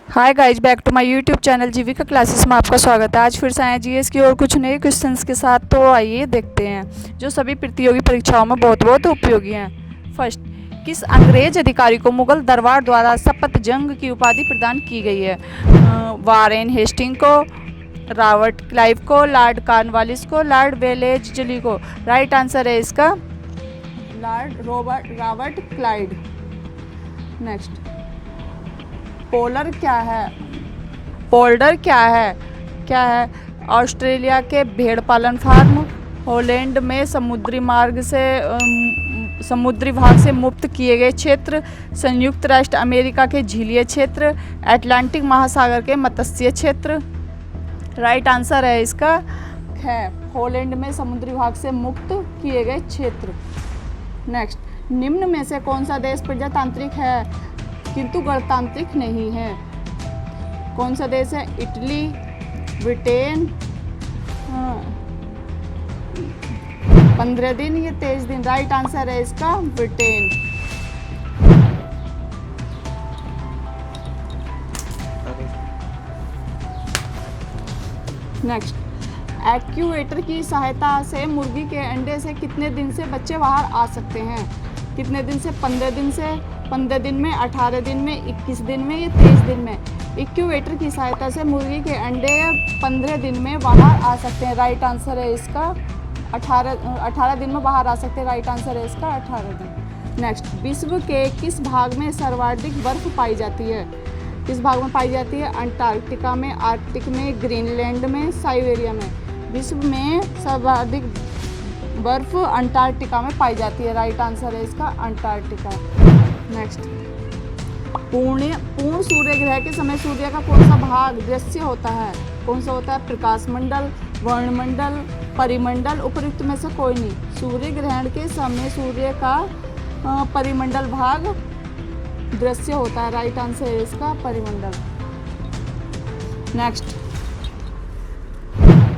Hi guys, back to my YouTube channel Jeevika classes में आपका स्वागत है। आज फिर से आए जीएस की और कुछ नए क्वेश्चंस के साथ। तो आइए देखते हैं जो सभी प्रतियोगी परीक्षाओं में बहुत बहुत उपयोगी हैं। फर्स्ट, किस अंग्रेज अधिकारी को मुगल दरबार द्वारा शपथ जंग की उपाधि प्रदान की गई है? वारेन हेस्टिंग को, रॉबर्ट क्लाइव को, लॉर्ड कॉर्नवालिस को, लॉर्ड वेलेस्ली को। राइट आंसर है इसका रॉबर्ट क्लाइव। नेक्स्ट, पोलर क्या है? पोल्डर क्या है? ऑस्ट्रेलिया के भेड़ पालन फार्म, हॉलैंड में समुद्री भाग से मुक्त किए गए क्षेत्र, संयुक्त राष्ट्र अमेरिका के झीलीय क्षेत्र, अटलांटिक महासागर के मत्स्य क्षेत्र। राइट आंसर है इसका है हॉलैंड में समुद्री भाग से मुक्त किए गए क्षेत्र। नेक्स्ट, निम्न में से कौन सा देश प्रजातांत्रिक है किंतु गणतांत्रिक नहीं है? कौन सा देश है? इटली, ब्रिटेन, 15 दिन या 23 दिन। राइट आंसर है इसका ब्रिटेन। नेक्स्ट, एक्यूवेटर की सहायता से मुर्गी के अंडे से कितने दिन से बच्चे बाहर आ सकते हैं? कितने दिन से? 15 दिन से, 15 दिन में, 18 दिन में, 21 दिन में या 23 दिन में। इंक्यूबेटर की सहायता से मुर्गी के अंडे 15 दिन में बाहर आ सकते हैं। राइट आंसर है इसका 18 दिन में बाहर आ सकते हैं। राइट आंसर है इसका 18 दिन। नेक्स्ट, विश्व के किस भाग में सर्वाधिक बर्फ पाई जाती है? किस भाग में पाई जाती है? अंटार्कटिका में, आर्कटिक में, ग्रीनलैंड में, साइबेरिया में। विश्व में सर्वाधिक बर्फ अंटार्कटिका में पाई जाती है। राइट आंसर है इसका अंटार्कटिका। नेक्स्ट, पूर्ण सूर्य ग्रह के समय सूर्य का कौन सा भाग दृश्य होता है? कौन सा होता है? प्रकाश मंडल, वर्णमंडल, परिमंडल। उपयुक्त में से कोई नहीं। सूर्य ग्रहण के समय सूर्य का परिमंडल भाग दृश्य होता है। राइट आंसर है इसका परिमंडल। नेक्स्ट,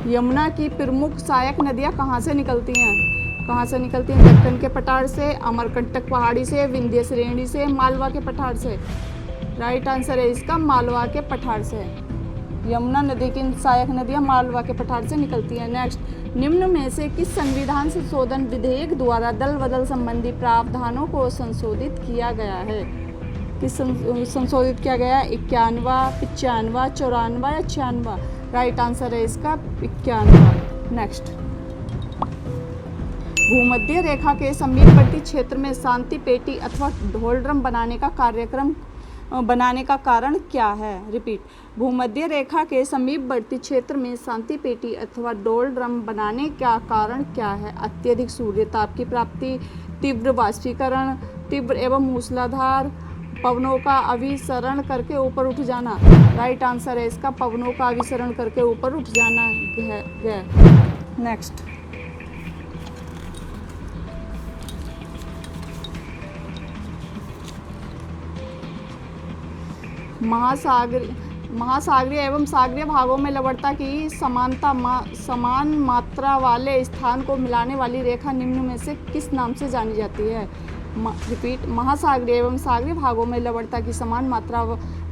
यमुना की प्रमुख सहायक नदियाँ कहाँ से निकलती हैं? कहाँ से निकलती हैं? दक्कन के पठार से, अमरकंटक पहाड़ी से, विंध्य श्रेणी से, मालवा के पठार से। राइट आंसर है इसका मालवा के पठार से। यमुना नदी की सहायक नदियाँ मालवा के पठार से निकलती हैं। नेक्स्ट, निम्न में से किस संविधान संशोधन विधेयक द्वारा दल बदल संबंधी प्रावधानों को संशोधित किया गया है? किस संशोधित किया गया है? 91, 95, 94 या 96। राइट आंसर है इसका 91। नेक्स्ट, भूमध्य रेखा के समीपवर्ती क्षेत्र में शांति पेटी अथवा ढोल ड्रम बनाने का कारण क्या है? रिपीट, भूमध्य रेखा के समीपवर्ती क्षेत्र में शांति पेटी अथवा ढोल ड्रम बनाने का कारण क्या है? अत्यधिक सूर्यताप की प्राप्ति, तीव्र वाष्पीकरण, तीव्र एवं मूसलाधार पवनों का अभिसरण करके ऊपर उठ जाना। राइट आंसर है इसका पवनों का अभिसरण करके ऊपर उठ जाना है। नेक्स्ट, महासागरीय एवं सागरीय भागों में लवणता की समान मात्रा वाले स्थान को मिलाने वाली रेखा निम्न में से किस नाम से जानी जाती है? रिपीट, महासागरीय एवं सागरीय भागों में लवणता की समान मात्रा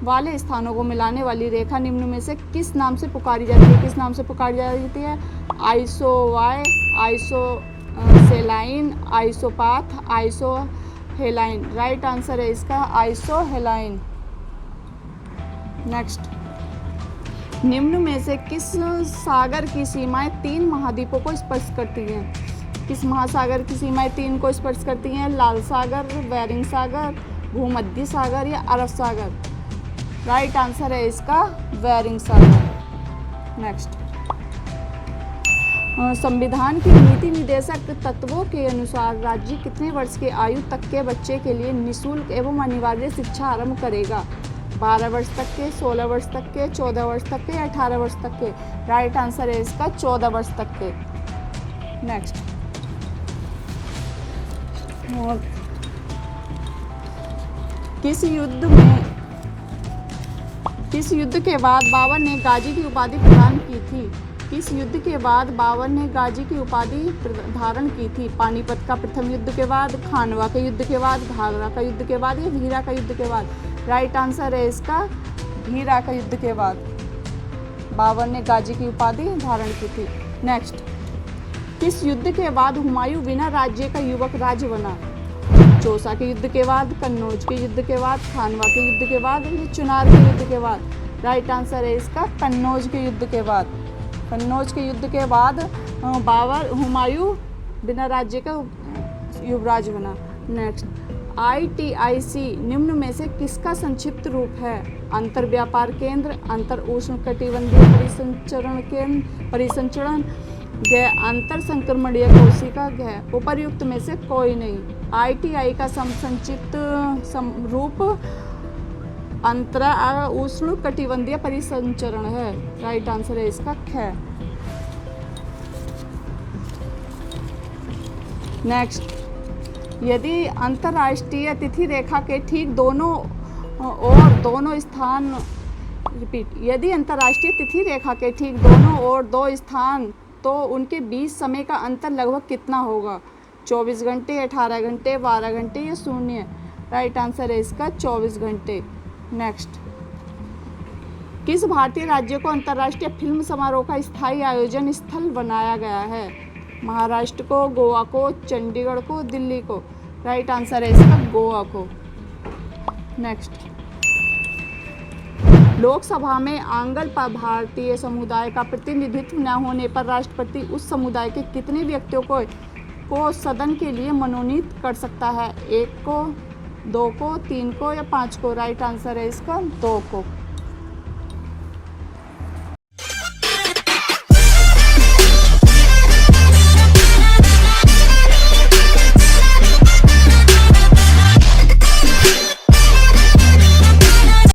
वाले स्थानों को मिलाने वाली रेखा निम्न में से किस नाम से पुकारी जाती है? किस नाम से पुकारी जाती है? आइसोवाय, आइसोसेलाइन, आइसोपाथ, आइसोहेलाइन। राइट आंसर है इसका आइसोहेलाइन। नेक्स्ट, निम्न में से किस सागर की सीमाएं 3 महाद्वीपों को स्पर्श करती हैं? किस महासागर की सीमाएं 3 को स्पर्श करती हैं? लाल सागर, बेरिंग सागर, भूमध्य सागर या अरब सागर। राइट आंसर है इसका बेरिंग सागर। नेक्स्ट, संविधान की नीति निर्देशक तत्वों के अनुसार राज्य कितने वर्ष के आयु तक के बच्चे के लिए निःशुल्क एवं अनिवार्य शिक्षा आरंभ करेगा? 12 वर्ष तक के, 16 वर्ष तक के, 14 वर्ष तक के, 18 वर्ष तक के। राइट आंसर है इसका 14 वर्ष तक के। नेक्स्ट, किस युद्ध के बाद बाबर ने गाजी की उपाधि प्रदान की थी? किस युद्ध के बाद बाबर ने गाजी की उपाधि धारण की थी? पानीपत का प्रथम युद्ध के बाद, खानवा के युद्ध के बाद, घाघरा का युद्ध के बाद या भीरा का युद्ध के बाद? राइट आंसर है इसका भीरा का युद्ध के बाद बाबर ने गाजी की उपाधि धारण की थी। नेक्स्ट, किस युद्ध के बाद हुमायूं बिना राज्य का युवक राज्य बना? चौसा के युद्ध के बाद, कन्नौज के युद्ध के बाद, खानवा के युद्ध के बाद या चुनार के युद्ध के बाद? राइट आंसर है इसका कन्नौज के युद्ध के बाद। कन्नौज के युद्ध के बाद हुमायूं बिना राज्य का युवराज बना। नेक्स्ट, ITIC निम्न में से किसका संक्षिप्त रूप है? अंतर व्यापार केंद्र, अंतर उष्ण कटिबंधीय परिसंचरण, अंतर संक्रमणीय कोशिका, उपर्युक्त में से कोई नहीं। ITI का संक्षिप्त रूप अंतर उष्ण कटिबंधीय परिसंचरण है। राइट आंसर है इसका ख। नेक्स्ट, यदि अंतर्राष्ट्रीय तिथि रेखा के ठीक दोनों ओर दो स्थान तो उनके बीच समय का अंतर लगभग कितना होगा? 24 घंटे, 18 घंटे, 12 घंटे या 0? राइट आंसर है इसका 24 घंटे। नेक्स्ट, किस भारतीय राज्य को अंतर्राष्ट्रीय फिल्म समारोह का स्थायी आयोजन स्थल बनाया गया है? महाराष्ट्र को, गोवा को, चंडीगढ़ को, दिल्ली को? राइट आंसर है इसका गोवा को। नेक्स्ट, लोकसभा में आंग्ल भारतीय समुदाय का प्रतिनिधित्व न होने पर राष्ट्रपति उस समुदाय के कितने व्यक्तियों को सदन के लिए मनोनीत कर सकता है? 1 को, 2 को, 3 को या 5 को? राइट आंसर है इसका 2 को।